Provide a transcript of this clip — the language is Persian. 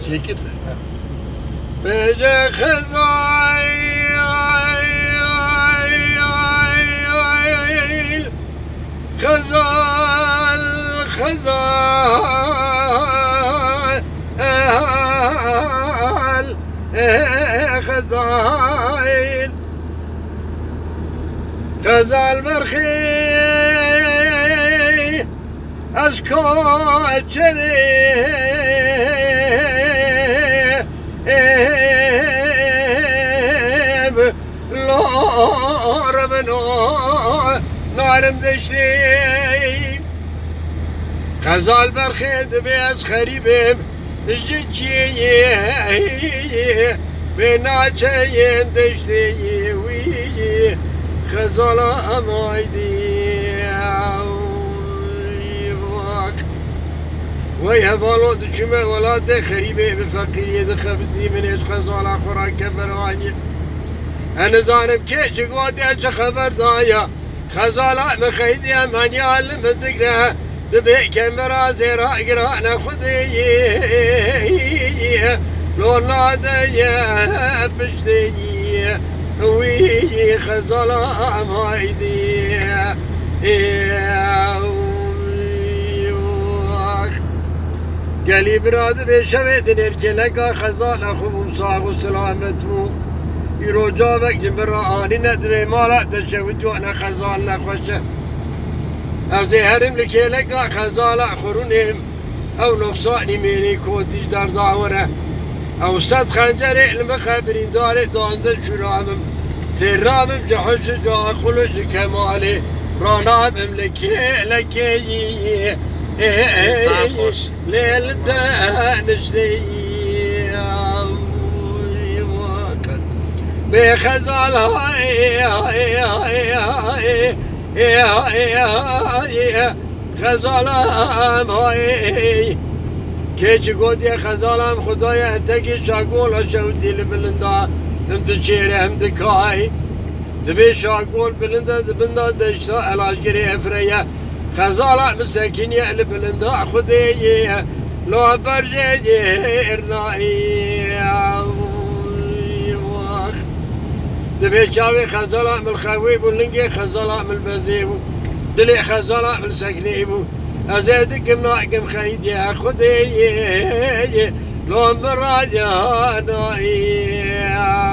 çekil. Bece Khazail Khazal Khazail Khazal Merkhi Aşkoçeri Lorabno Narım deşti Khazal Merkhi Beyaz Haribim Jiciye Benaçeyin deşti Khazala amaydi ويا بالو دشمه ولا دخريبه بفقيريه دخبتي من ايش خزال اخرى كبراني انا زانم كيش قودي ايش خبر دايا خزال مخيدي من يعلم الدقره دبي كاميرا زيرا اقرا ناخذي لو نادي بشتي وي خزال مايدي قالي برادر شويدن الكلكا خزال اخوهم صاغ سلامتمو يرو جابك جمرا اني ندري مالا دشوت وانا خزال نخوشه ازي هرم الكلكا خزال اخرونهم او نقصاني ميني كوديش در دعوره او صد خنجر المخبرين داري دانزل شرامم ترامم جحش جا خلج كمالي رانام لكي ليل دانشتي بخزال خزالم كيش قودي خزالم خدايا انتكي شاقول شوتي لبلندا هم تشيري هم دكاي دبي شاقول بلندا دبندا دشتا الاشقري افريا خزالة مساكين يقلب بلندا خدي لو برجي ارنائي دبي شاوي خزالة من الخويب ولنجي خزالة من البزيب دلي خزالة من سكنيبو ازيدك مناقم خيدي خدي لو براجي نائي